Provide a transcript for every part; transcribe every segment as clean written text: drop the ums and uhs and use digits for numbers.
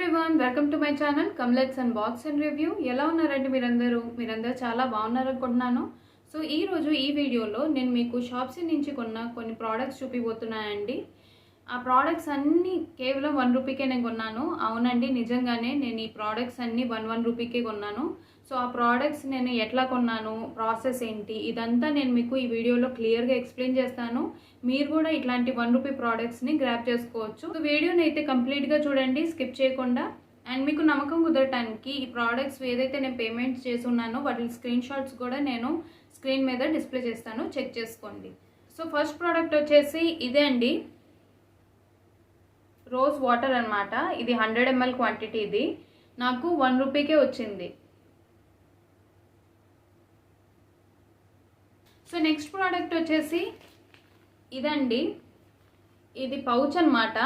Everyone, welcome to my channel కమ్లెట్స్ and box and review. ఎలా ఉన్నారండి మీరందరూ చాలా బాగున్నారనుకుంటున్నాను. సో ఈరోజు ఈ వీడియోలో నేను మీకు షాప్సీ నుంచి కొన్న కొన్ని ప్రోడక్ట్స్ చూపిపోతున్నానండి. ఆ ప్రోడక్ట్స్ అన్నీ కేవలం 1 రూపీకే నేను కొన్నాను. అవునండి, నిజంగానే నేను ఈ ప్రోడక్ట్స్ అన్నీ 1 రూపీకే కొన్నాను. సో ఆ ప్రోడక్ట్స్ నేను ఎట్లా కొన్నాను, ప్రాసెస్ ఏంటి, ఇదంతా నేను మీకు ఈ వీడియోలో క్లియర్గా ఎక్స్ప్లెయిన్ చేస్తాను. మీరు కూడా ఇట్లాంటి 1 రూపీ ప్రోడక్ట్స్ని గ్రాప్ చేసుకోవచ్చు. సో వీడియోని అయితే కంప్లీట్గా చూడండి, స్కిప్ చేయకుండా. అండ్ మీకు నమ్మకం కుదరటానికి ఈ ప్రోడక్ట్స్ ఏదైతే నేను పేమెంట్స్ చేసి ఉన్నానో వాటి స్క్రీన్ షాట్స్ కూడా నేను స్క్రీన్ మీద డిస్ప్లే చేస్తాను, చెక్ చేసుకోండి. సో ఫస్ట్ ప్రోడక్ట్ వచ్చేసి ఇదే అండి, రోజ్ వాటర్ అన్నమాట. ఇది 100 ml క్వాంటిటీ. ఇది నాకు 1 రూపీకే వచ్చింది. సో నెక్స్ట్ ప్రోడక్ట్ వచ్చేసి ఇదండి, ఇది పౌచ్ అన్నమాట.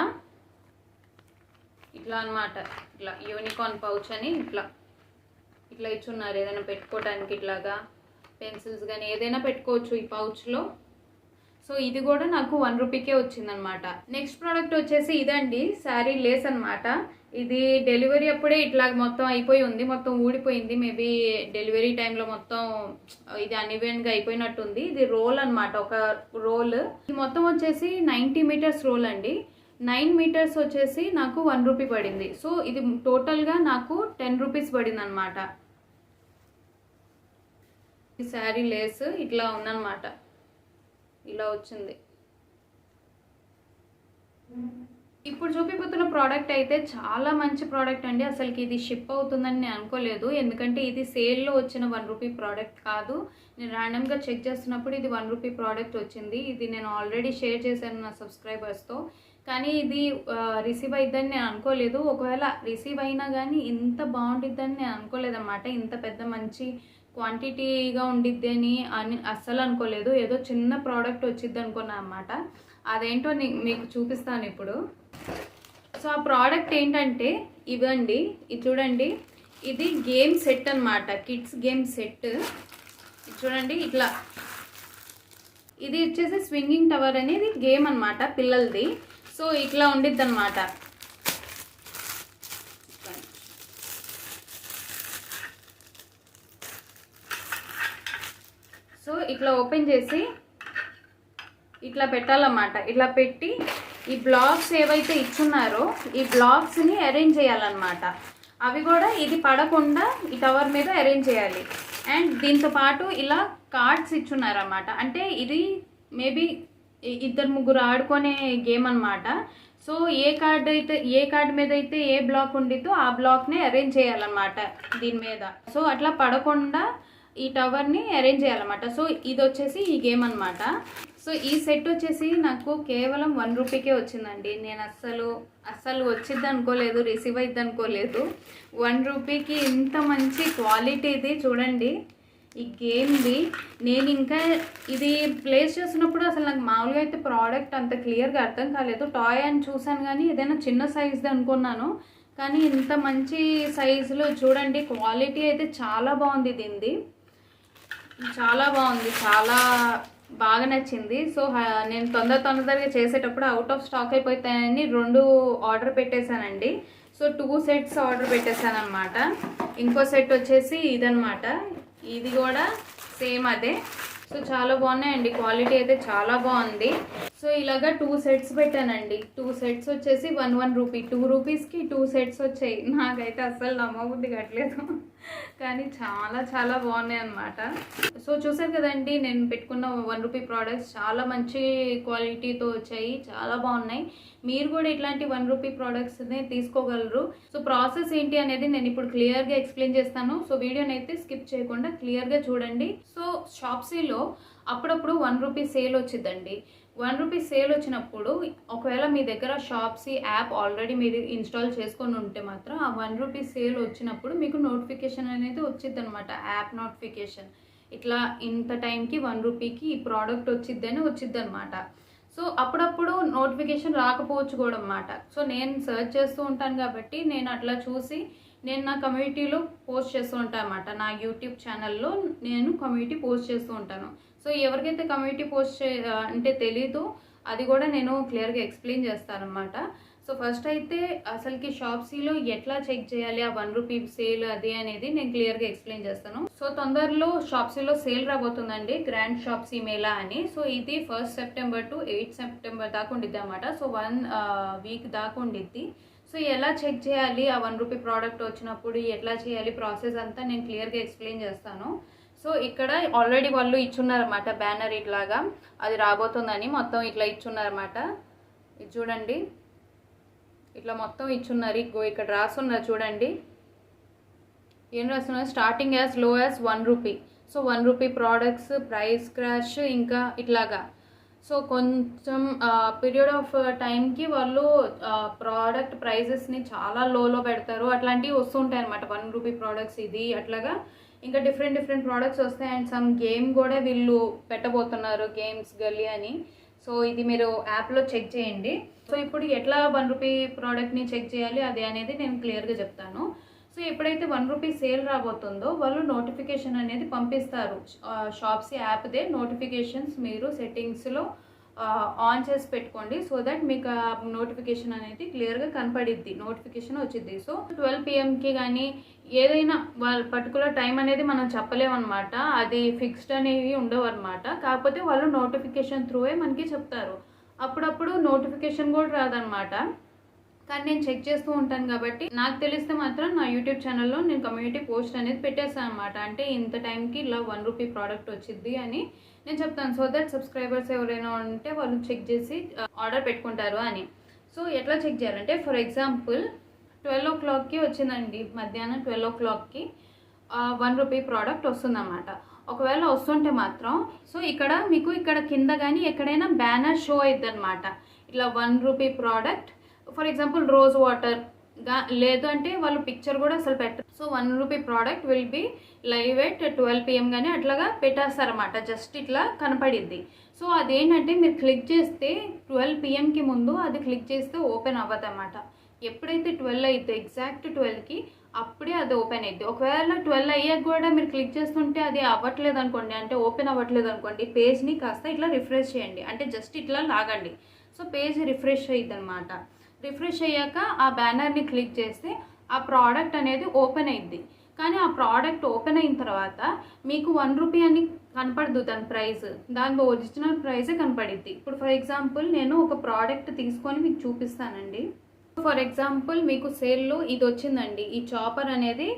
ఇట్లా అన్నమాట, ఇట్లా యూనికార్న్ పౌచ్ అని ఇట్లా ఇచ్చున్నారు. ఏదైనా పెట్టుకోవడానికి ఇట్లాగా పెన్సిల్స్ కానీ ఏదైనా పెట్టుకోవచ్చు ఈ పౌచ్లో. సో ఇది కూడా నాకు 1 రూపీకే వచ్చిందనమాట. నెక్స్ట్ ప్రోడక్ట్ వచ్చేసి ఇదండి, శారీ లేస్ అనమాట. ఇది డెలివరీ అప్పుడే ఇట్లా మొత్తం అయిపోయి ఉంది, మొత్తం ఊడిపోయింది. మేబీ డెలివరీ టైంలో మొత్తం ఇది అన్ఈవెన్గా అయిపోయినట్టుంది. ఇది రోల్ అనమాట, ఒక రోల్. ఇది మొత్తం వచ్చేసి 90 మీటర్స్ రోల్ అండి. 9 మీటర్స్ వచ్చేసి నాకు 1 రూపీ పడింది. సో ఇది టోటల్గా నాకు 10 రూపీస్ పడింది అనమాట. ఈ శారీ లేస్ ఇట్లా ఉందన్నమాట, ఇలా వచ్చింది. ఇప్పుడు చూపిపోతున్న ప్రోడక్ట్ అయితే చాలా మంచి ప్రోడక్ట్ అండి. అసలుకి ఇది షిప్ అవుతుందని నేను అనుకోలేదు, ఎందుకంటే ఇది సేల్లో వచ్చిన 1 రూపీ ప్రోడక్ట్ కాదు. నేను ర్యాండమ్గా చెక్ చేస్తున్నప్పుడు ఇది 1 రూపీ ప్రోడక్ట్ వచ్చింది. ఇది నేను ఆల్రెడీ షేర్ చేశాను నా సబ్స్క్రైబర్స్తో, కానీ ఇది రిసీవ్ అయిద్దని నేను అనుకోలేదు. ఒకవేళ రిసీవ్ అయినా కానీ ఇంత బాగుండిద్దని నేను అనుకోలేదన్నమాట. ఇంత పెద్ద మంచి క్వాంటిటీగా ఉండిద్ది అని అస్సలు అనుకోలేదు. ఏదో చిన్న ప్రోడక్ట్ వచ్చిద్ది అనుకున్నా అన్నమాట. అదేంటో మీకు చూపిస్తాను ఇప్పుడు. సో ఆ ప్రోడక్ట్ ఏంటంటే ఇవండి, ఇది చూడండి. ఇది గేమ్ సెట్ అన్నమాట, కిడ్స్ గేమ్ సెట్. చూడండి ఇట్లా, ఇది వచ్చేసి స్వింగింగ్ టవర్ అనేది గేమ్ అన్నమాట పిల్లలది. సో ఇట్లా ఉండిద్ది అన్నమాట. సో ఇట్లా ఓపెన్ చేసి ఇట్లా పెట్టాలన్నమాట. ఇట్లా పెట్టి ఈ బ్లాక్స్ ఏవైతే ఇచ్చున్నారో ఈ బ్లాక్స్ని అరేంజ్ చేయాలన్నమాట. అవి కూడా ఇది పడకుండా ఈ టవర్ మీద అరేంజ్ చేయాలి. అండ్ దీంతో పాటు ఇలా కార్డ్స్ ఇచ్చున్నారన్నమాట. అంటే ఇది మేబీ 2-3 ఆడుకునే గేమ్ అన్నమాట. సో ఏ కార్డ్ మీద అయితే ఏ బ్లాక్ ఉండిద్దో ఆ బ్లాక్ని అరేంజ్ చేయాలన్నమాట దీని మీద. సో అట్లా పడకుండా ఈ టవర్ని అరేంజ్ చేయాలన్నమాట. సో ఇది వచ్చేసి ఈ గేమ్ అన్నమాట. సో ఈ సెట్ వచ్చేసి నాకు కేవలం 1 రూపీకే వచ్చిందండి. నేను అస్సలు వచ్చిద్ది అనుకోలేదు, రిసీవ్ అయిద్ది అనుకోలేదు. 1 రూపీకి ఇంత మంచి క్వాలిటీది చూడండి ఈ గేమ్ది. నేను ఇంకా ఇది ప్లేస్ చేస్తున్నప్పుడు అసలు నాకు మామూలుగా అయితే ప్రోడక్ట్ అంత క్లియర్గా అర్థం కాలేదు. టాయ్ అని చూసాను కానీ ఏదైనా చిన్న సైజ్ది అనుకున్నాను, కానీ ఇంత మంచి సైజులో చూడండి. క్వాలిటీ అయితే చాలా బాగుంది, దీనిది చాలా బాగుంది, చాలా బాగా నచ్చింది. సో నేను తొందరగా చేసేటప్పుడు అవుట్ ఆఫ్ స్టాక్ అయిపోతాయని 2 ఆర్డర్ పెట్టేశానండి. సో 2 సెట్స్ ఆర్డర్ పెట్టేశాను అనమాట. ఇంకో సెట్ వచ్చేసి ఇదనమాట, ఇది కూడా సేమ్ అదే. సో చాలా బాగున్నాయండి, క్వాలిటీ అయితే చాలా బాగుంది. సో ఇలాగా 2 సెట్స్ పెట్టానండి. 2 సెట్స్ వచ్చేసి 1 రూపీ. 2 రూపీస్కి 2 సెట్స్ వచ్చాయి. నాకైతే అస్సలు నమ్మబుద్ధి కట్టలేదు, కానీ చాలా బాగున్నాయి అన్నమాట. సో చూసారు కదండి, నేను పెట్టుకున్న 1 రూపీ ప్రోడక్ట్స్ చాలా మంచి క్వాలిటీతో వచ్చాయి, చాలా బాగున్నాయి. మీరు కూడా ఇట్లాంటి 1 రూపీ ప్రోడక్ట్స్ని తీసుకోగలరు. సో ప్రాసెస్ ఏంటి అనేది నేను ఇప్పుడు క్లియర్గా ఎక్స్ప్లెయిన్ చేస్తాను. సో వీడియోని అయితే స్కిప్ చేయకుండా క్లియర్గా చూడండి. సో షాప్సీలో అప్పుడప్పుడు 1 రూపీ సేల్ వచ్చిందండి. 1 రూపీ సేల్ వచ్చినప్పుడు ఒకవేళ మీ దగ్గర షాప్సీ యాప్ ఆల్రెడీ మీరు ఇన్స్టాల్ చేసుకొని ఉంటే మాత్రం ఆ 1 రూపీ సేల్ వచ్చినప్పుడు మీకు నోటిఫికేషన్ అనేది వచ్చిద్ది అనమాట, యాప్ నోటిఫికేషన్. ఇట్లా ఇంత టైంకి 1 రూపీకి ఈ ప్రోడక్ట్ వచ్చిద్ది అనమాట. సో అప్పుడప్పుడు నోటిఫికేషన్ రాకపోవచ్చు కూడా అన్నమాట. సో నేను సర్చ్ చేస్తూ ఉంటాను కాబట్టి నేను అట్లా చూసి నేను నా కమ్యూనిటీలో పోస్ట్ చేస్తూ ఉంటాను అన్నమాట. నా యూట్యూబ్ ఛానల్లో నేను కమ్యూనిటీ పోస్ట్ చేస్తూ ఉంటాను. సో ఎవరికైతే కమ్యూనిటీ పోస్ట్ అంటే తెలీదో అది కూడా నేను క్లియర్గా ఎక్స్ప్లెయిన్ చేస్తాను అన్నమాట. సో ఫస్ట్ అయితే అసలుకి షాప్సీలో ఎట్లా చెక్ చేయాలి ఆ 1 రూపీ సేల్ అది అనేది నేను క్లియర్గా ఎక్స్ప్లెయిన్ చేస్తాను. సో తొందరలో షాప్సీలో సేల్ రాబోతుందండి, గ్రాండ్ షాప్సీ మేళా అని. సో ఇది 1 సెప్టెంబర్ టు 8 సెప్టెంబర్ దాకా ఉండిద్ది అనమాట. సో 1 వీక్ దాకా ఉండిద్ది. సో ఎలా చెక్ చేయాలి ఆ 1 రూపీ ప్రోడక్ట్ వచ్చినప్పుడు ఎట్లా చేయాలి ప్రాసెస్ అంతా నేను క్లియర్గా ఎక్స్ప్లెయిన్ చేస్తాను. సో ఇక్కడ ఆల్రెడీ వాళ్ళు ఇచ్చున్నారన్నమాట బ్యానర్ ఇట్లాగా, అది రాబోతుందని మొత్తం ఇట్లా ఇచ్చున్నారన్నమాట. ఇది చూడండి, ఇట్లా మొత్తం ఇచ్చున్నారు. ఇక్కడ రాసున్నారు చూడండి, ఏం రాస్తున్నారు, starting as low as 1 rupee. So 1 rupee products price crash ఇంకా ఇట్లాగా. సో కొంచెం పీరియడ్ ఆఫ్ టైంకి వాళ్ళు ప్రోడక్ట్ ప్రైజెస్ని చాలా లోలో పెడతారు, అట్లాంటివి వస్తుంటాయి అనమాట. 1 రూపీ ప్రోడక్ట్స్ ఇది అట్లాగా ఇంకా డిఫరెంట్ ప్రోడక్ట్స్ వస్తాయి. అండ్ సమ్ గేమ్ కూడా వీళ్ళు పెట్టబోతున్నారు, గేమ్స్ గల్లీ అని. సో ఇది మీరు యాప్లో చెక్ చేయండి. సో ఇప్పుడు ఎట్లా 1 రూపీ ప్రోడక్ట్ని చెక్ చేయాలి అది అనేది నేను క్లియర్గా చెప్తాను. సో ఎప్పుడైతే 1 రూపీ సేల్ రాబోతుందో వాళ్ళు నోటిఫికేషన్ అనేది పంపిస్తారు. షాప్సీ యాప్దే నోటిఫికేషన్స్ మీరు సెట్టింగ్స్లో ఆన్ చేసి పెట్టుకోండి. సో దట్ మీకు ఆ నోటిఫికేషన్ అనేది క్లియర్గా కనపడిద్ది, నోటిఫికేషన్ వచ్చింది. సో 12 PM కానీ ఏదైనా వాళ్ళ పర్టికులర్ టైం అనేది మనం చెప్పలేమన్నమాట, అది ఫిక్స్డ్ అనేవి ఉండవు అనమాట. కాకపోతే వాళ్ళు నోటిఫికేషన్ త్రూవే మనకి చెప్తారు. అప్పుడప్పుడు నోటిఫికేషన్ కూడా రాదనమాట, కానీ నేను చెక్ చేస్తూ ఉంటాను కాబట్టి నాకు తెలిస్తే మాత్రం నా యూట్యూబ్ ఛానల్లో నేను కమ్యూనిటీ పోస్ట్ అనేది పెట్టేస్తాను అనమాట. అంటే ఇంత టైంకి ఇలా 1 రూపీ ప్రోడక్ట్ వచ్చింది అని నేను చెప్తాను. సో దట్ సబ్స్క్రైబర్స్ ఎవరైనా ఉంటే వాళ్ళు చెక్ చేసి ఆర్డర్ పెట్టుకుంటారు అని. సో ఎట్లా చెక్ చేయాలంటే ఫర్ ఎగ్జాంపుల్ 12 o'clockకి వచ్చిందండి, మధ్యాహ్నం 12 o'clockకి 1 రూపీ ప్రోడక్ట్ వస్తుందన్నమాట. ఒకవేళ వస్తుంటే మాత్రం సో ఇక్కడ మీకు ఇక్కడ కింద కానీ ఎక్కడైనా బ్యానర్ షో అవుతుంది అనమాట, ఇట్లా 1 rupee product for example rose water లేదు అంటే వాళ్ళు పిక్చర్ కూడా అసలు పెట్టరు. So 1 rupee product will be live at 12 PM కానీ అట్లాగా పెట్టేస్తారన్నమాట, జస్ట్ ఇట్లా కనపడిద్ది. సో అదేంటంటే మీరు క్లిక్ చేస్తే 12 PMకి ముందు అది క్లిక్ చేస్తే ఓపెన్ అవ్వదు అన్నమాట. ఎప్పుడైతే 12 అయితే ఎగ్జాక్ట్ 12కి అప్పుడే అది ఓపెన్ అయింది. ఒకవేళ 12 అయ్యాక కూడా మీరు క్లిక్ చేస్తుంటే అది అవ్వట్లేదు అనుకోండి, అంటే ఓపెన్ అవ్వట్లేదు అనుకోండి, పేజ్ని కాస్త ఇట్లా రిఫ్రెష్ చేయండి, అంటే జస్ట్ ఇట్లా లాగండి. సో పేజ్ రిఫ్రెష్ అయ్యిద్ది అనమాట. రిఫ్రెష్ అయ్యాక ఆ బ్యానర్ని క్లిక్ చేస్తే ఆ ప్రోడక్ట్ అనేది ఓపెన్ అయ్యిద్ది. కానీ ఆ ప్రోడక్ట్ ఓపెన్ అయిన తర్వాత మీకు 1 రూపీ అని కనపడదు దాని ప్రైస్, దాని ఒరిజినల్ ప్రైజే కనపడిద్ది. ఇప్పుడు ఫర్ ఎగ్జాంపుల్ నేను ఒక ప్రోడక్ట్ తీసుకొని మీకు చూపిస్తానండి. ఫర్ ఎగ్జాంపుల్ మీకు సేల్లో ఇది వచ్చిందండి, ఈ చాపర్ అనేది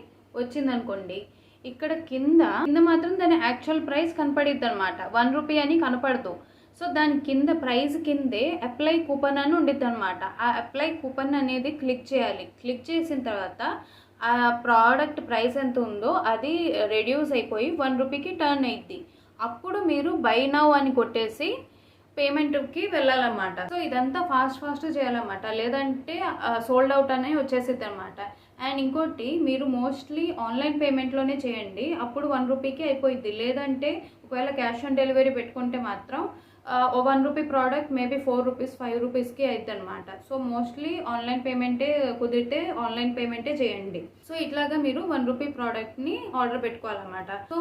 వచ్చిందనుకోండి, ఇక్కడ కింద మాత్రం దాని యాక్చువల్ ప్రైస్ కనపడిద్ది అనమాట, 1 రూపీ అని కనపడదు. సో దాని కింద ప్రైస్ కిందే అప్లై కూపన్ అని ఉండిద్ది అనమాట. ఆ అప్లై కూపన్ అనేది క్లిక్ చేయాలి. క్లిక్ చేసిన తర్వాత ఆ ప్రోడక్ట్ ప్రైస్ ఎంత ఉందో అది రెడ్యూస్ అయిపోయి 1 రూపీకి టర్న్ అయ్యిద్ది. అప్పుడు మీరు బై నౌ అని కొట్టేసి పేమెంట్కి వెళ్ళాలన్నమాట. సో ఇదంతా ఫాస్ట్ చేయాలన్నమాట, లేదంటే సోల్డ్ అవుట్ అనేది వచ్చేసిద్ది అనమాట. అండ్ ఇంకోటి మీరు మోస్ట్లీ ఆన్లైన్ పేమెంట్లోనే చేయండి, అప్పుడు 1 రూపీకి అయిపోయింది. లేదంటే ఒకవేళ క్యాష్ ఆన్ డెలివరీ పెట్టుకుంటే మాత్రం 1 రూపీ ప్రోడక్ట్ మేబీ 4 రూపీస్ 5 రూపీస్కి అవుతుంది అనమాట. సో మోస్ట్లీ ఆన్లైన్ పేమెంటే కుదిరితే ఆన్లైన్ పేమెంటే చేయండి. సో ఇట్లాగా మీరు 1 రూపీ ప్రోడక్ట్ని ఆర్డర్ పెట్టుకోవాలన్నమాట. సో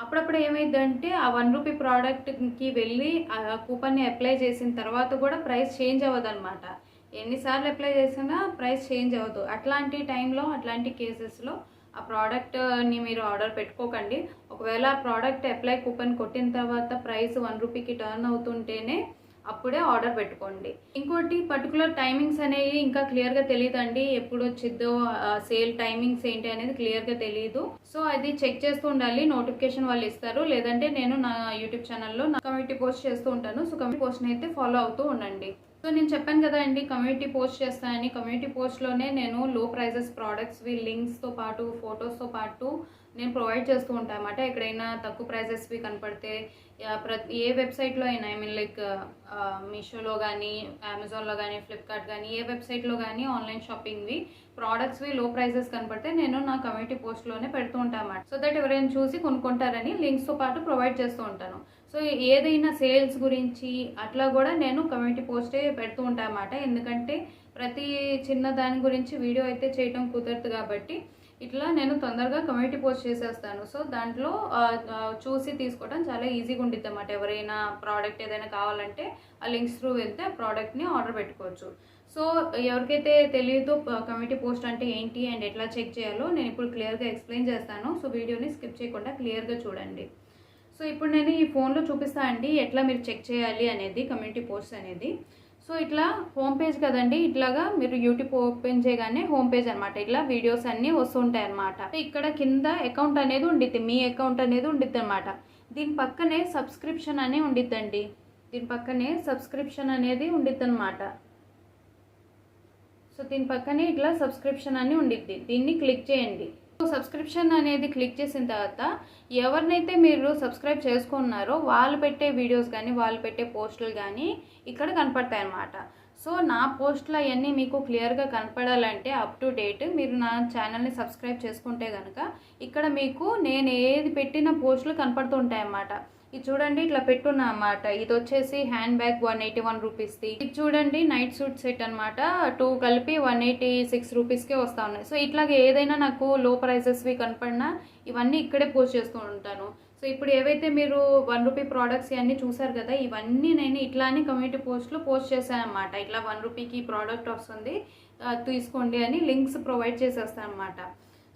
అప్పుడప్పుడు ఏమైందంటే ఆ 1 రూపీ ప్రోడక్ట్కి వెళ్ళి ఆ కూపన్ని అప్లై చేసిన తర్వాత కూడా ప్రైస్ చేంజ్ అవ్వదు అనమాట. ఎన్నిసార్లు అప్లై చేసినా ప్రైస్ చేంజ్ అవ్వదు. అట్లాంటి టైంలో అట్లాంటి కేసెస్లో ఆ ప్రోడక్ట్ని మీరు ఆర్డర్ పెట్టుకోకండి. ఒకవేళ ఆ ప్రోడక్ట్ అప్లై కూపన్ కొట్టిన తర్వాత ప్రైస్ 1 రూపీకి టర్న్ అవుతుంటేనే అప్పుడే ఆర్డర్ పెట్టుకోండి. ఇంకోటి పర్టికులర్ టైమింగ్స్ అనేవి ఇంకా క్లియర్గా తెలియదండి, ఎప్పుడు వచ్చిద్దో సేల్ టైమింగ్స్ ఏంటి అనేది క్లియర్గా తెలియదు. సో అది చెక్ చేస్తూ ఉండాలి, నోటిఫికేషన్ వాళ్ళు ఇస్తారు. లేదంటే నేను నా యూట్యూబ్ ఛానల్లో నా కమ్యూనిటీ పోస్ట్ చేస్తూ ఉంటాను. సో కమ్యూనిటీ పోస్ట్ని అయితే ఫాలో అవుతూ ఉండండి. సో నేను చెప్పాను కదా అండి కమ్యూనిటీ పోస్ట్ చేస్తానని. కమ్యూనిటీ పోస్ట్లోనే నేను లో ప్రైజెస్ ప్రోడక్ట్స్వి లింక్స్తో పాటు ఫొటోస్తో పాటు నేను ప్రొవైడ్ చేస్తూ ఉంటాను అన్నమాట. ఎక్కడైనా తక్కువ ప్రైజెస్వి కనపడితే ఏ వెబ్సైట్లో అయినా, ఐ మీన్ లైక్ మీషోలో కానీ అమెజాన్లో కానీ ఫ్లిప్కార్ట్ కానీ ఏ వెబ్సైట్లో కానీ ఆన్లైన్ షాపింగ్వి ప్రోడక్ట్స్వి లో ప్రైజెస్ కనపడితే నేను నా కమ్యూనిటీ పోస్ట్లోనే పెడుతూ ఉంటాను అన్నమాట. సో దట్ ఎవరైనా చూసి కొనుక్కుంటారని లింక్స్తో పాటు ప్రొవైడ్ చేస్తూ ఉంటాను. సో ఏదైనా సేల్స్ గురించి అట్లా కూడా నేను కమ్యూనిటీ పోస్టే పెడుతూ ఉంటాను అన్నమాట. ఎందుకంటే ప్రతి చిన్న దాని గురించి వీడియో అయితే చేయడం కుదరదు కాబట్టి ఇట్లా నేను తొందరగా కమ్యూనిటీ పోస్ట్ చేసేస్తాను. సో దాంట్లో చూసి తీసుకోవడం చాలా ఈజీగా ఉంటుంది అన్నమాట. ఎవరైనా ప్రోడక్ట్ ఏదైనా కావాలంటే ఆ లింక్స్ త్రూ వెళ్తే ఆ ప్రోడక్ట్ని ఆర్డర్ పెట్టుకోవచ్చు. సో ఎవరికైతే తెలియదు కమ్యూనిటీ పోస్ట్ అంటే ఏంటి అండ్ ఎట్లా చెక్ చేయాలో నేను ఇప్పుడు క్లియర్గా ఎక్స్ప్లెయిన్ చేస్తాను. సో వీడియోని స్కిప్ చేయకుండా క్లియర్గా చూడండి. సో ఇప్పుడు నేను ఈ ఫోన్లో చూపిస్తాను అండి ఎట్లా మీరు చెక్ చేయాలి అనేది కమ్యూనిటీ పోస్ట్ అనేది. సో ఇట్లా హోమ్ పేజ్ కదండి, ఇట్లాగా మీరు యూట్యూబ్ ఓపెన్ చేయగానే హోమ్ పేజ్ అనమాట. ఇట్లా వీడియోస్ అన్నీ వస్తుంటాయి అనమాట. ఇక్కడ కింద అకౌంట్ అనేది ఉండిద్ది, మీ అకౌంట్ అనేది ఉండిద్ది అనమాట. దీని పక్కనే సబ్స్క్రిప్షన్ అని ఉండిద్దండి, దీని పక్కనే సబ్స్క్రిప్షన్ అనేది ఉండిద్ది అనమాట. సో దీని పక్కనే ఇట్లా సబ్స్క్రిప్షన్ అని ఉండిద్ది, దీన్ని క్లిక్ చేయండి. సబ్స్క్రిప్షన్ అనేది క్లిక్ చేసిన తర్వాత ఎవరినైతే మీరు సబ్స్క్రైబ్ చేసుకున్నారో వాళ్ళు పెట్టే వీడియోస్ కానీ వాళ్ళు పెట్టే పోస్టులు కానీ ఇక్కడ కనపడతాయి అన్నమాట. సో నా పోస్టులు అవన్నీ మీకు క్లియర్గా కనపడాలంటే అప్ టు డేట్ మీరు నా ఛానల్ని సబ్స్క్రైబ్ చేసుకుంటే కనుక ఇక్కడ మీకు నేను ఏది పెట్టిన పోస్టులు కనపడుతూ ఉంటాయి అన్నమాట. ఇది చూడండి ఇట్లా పెట్టున్నా అన్నమాట. ఇది వచ్చేసి హ్యాండ్ బ్యాగ్ 181 రూపీస్ది. ఇది చూడండి నైట్ సూట్ సెట్ అనమాట, 2 కలిపి 186 రూపీస్కే వస్తూ ఉన్నాయి. సో ఇట్లాగే ఏదైనా నాకు లో ప్రైజెస్వి కనపడినా ఇవన్నీ ఇక్కడే పోస్ట్ చేస్తూ ఉంటాను. సో ఇప్పుడు ఏవైతే మీరు 1 రూపీ ప్రోడక్ట్స్ ఇవన్నీ చూసారు కదా, ఇవన్నీ నేను ఇట్లానే కమ్యూనిటీ పోస్ట్లో పోస్ట్ చేశాను అనమాట. ఇట్లా 1 రూపీకి ప్రోడక్ట్ వస్తుంది తీసుకోండి అని లింక్స్ ప్రొవైడ్ చేసేస్తాను అనమాట.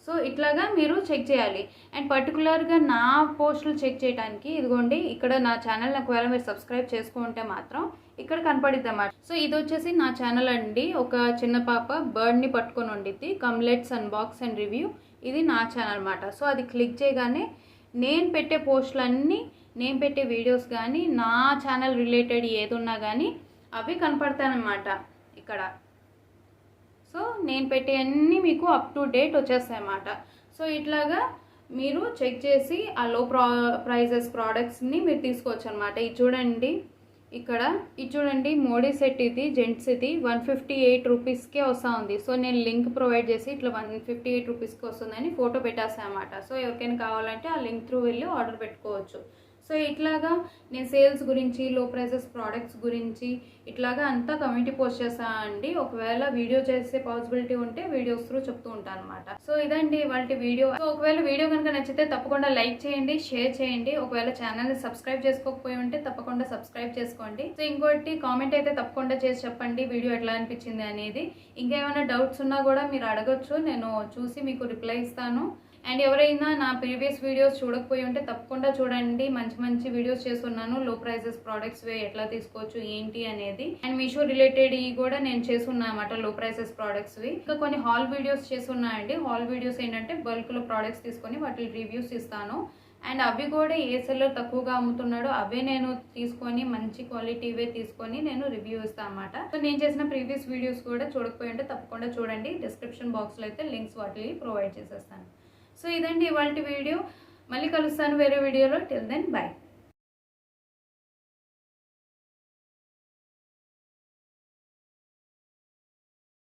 సో ఇట్లాగా మీరు చెక్ చేయాలి. అండ్ పర్టికులర్గా నా పోస్టులు చెక్ చేయడానికి ఇదిగోండి ఇక్కడ నా ఛానల్ ఒకవేళ మీరు సబ్స్క్రైబ్ చేసుకుంటే మాత్రం ఇక్కడ కనపడిద్ది అన్నమాట. సో ఇది వచ్చేసి నా ఛానల్ అండి, ఒక చిన్న పాప బర్డ్ని పట్టుకొని ఉండిద్ది, కమ్లెట్స్ అన్బాక్స్ అండ్ రివ్యూ, ఇది నా ఛానల్ అనమాట. సో అది క్లిక్ చేయగానే నేను పెట్టే పోస్టులన్నీ, నేను పెట్టే వీడియోస్ కానీ నా ఛానల్ రిలేటెడ్ ఏది ఉన్నా కానీ అవి కనపడతాయన్నమాట ఇక్కడ. సో నేను పెట్టే అన్నీ మీకు అప్ టు డేట్ వచ్చేస్తాయి అన్నమాట. సో ఇట్లాగా మీరు చెక్ చేసి ఆ లో ప్రైజెస్ ప్రోడక్ట్స్ని మీరు తీసుకోవచ్చు అనమాట. ఇది చూడండి ఇక్కడ, ఇది చూడండి మోడీ సెట్, ఇది జెంట్స్, ఇది 158 రూపీస్కే వస్తూ ఉంది. సో నేను లింక్ ప్రొవైడ్ చేసి ఇట్లా 158 రూపీస్కి వస్తుందని ఫోటో పెట్టేస్తాను అనమాట. సో ఎవరికైనా కావాలంటే ఆ లింక్ త్రూ వెళ్ళి ఆర్డర్ పెట్టుకోవచ్చు. సో ఇట్లాగా నేను సేల్స్ గురించి, లో ప్రైజెస్ ప్రోడక్ట్స్ గురించి ఇట్లాగా అంతా కమ్యూనిటీ పోస్ట్ చేస్తాను అండి. ఒకవేళ వీడియో చేసే పాసిబిలిటీ ఉంటే వీడియోస్ త్రూ చెప్తూ ఉంటాను అనమాట. సో ఇదండి వాళ్ళ వీడియో. సో ఒకవేళ వీడియో కనుక నచ్చితే తప్పకుండా లైక్ చేయండి, షేర్ చేయండి. ఒకవేళ ఛానల్ని సబ్స్క్రైబ్ చేసుకోకపోయి ఉంటే తప్పకుండా సబ్స్క్రైబ్ చేసుకోండి. సో ఇంకోటి కామెంట్ అయితే తప్పకుండా చేసి చెప్పండి వీడియో ఎట్లా అనిపించింది అనేది. ఇంకా ఏమైనా డౌట్స్ ఉన్నా కూడా మీరు అడగచ్చు, నేను చూసి మీకు రిప్లై ఇస్తాను. అండ్ ఎవరైనా నా ప్రీవియస్ వీడియోస్ చూడకపోయి ఉంటే తప్పకుండా చూడండి, మంచి మంచి వీడియోస్ చేస్తున్నాను. లో ప్రైజెస్ ప్రోడక్ట్స్ ఎట్లా తీసుకోవచ్చు ఏంటి అనేది, అండ్ మీషో రిలేటెడ్ కూడా నేను చేస్తున్నా అన్నమాట, లో ప్రైజెస్ ప్రోడక్ట్స్వి. ఇంకా కొన్ని హాల్ వీడియోస్ చేస్తున్నాయండి. హాల్ వీడియోస్ ఏంటంటే బల్క్లో ప్రోడక్ట్స్ తీసుకొని వాటి రివ్యూస్ ఇస్తాను. అండ్ అవి కూడా ఏ సెల్లర్ తక్కువగా అమ్ముతున్నాడో అవే నేను తీసుకొని మంచి క్వాలిటీవే తీసుకొని నేను రివ్యూ ఇస్తాను అన్నమాట. సో నేను చేసిన ప్రీవియస్ వీడియోస్ కూడా చూడకపోయి ఉంటే తప్పకుండా చూడండి, డిస్క్రిప్షన్ బాక్స్లో అయితే లింక్స్ వాటిని ప్రొవైడ్ చేసేస్తాను. సో ఇదండి ఇవాళ వీడియో, మళ్ళీ కలుస్తాను వేరే వీడియోలో. Till then by.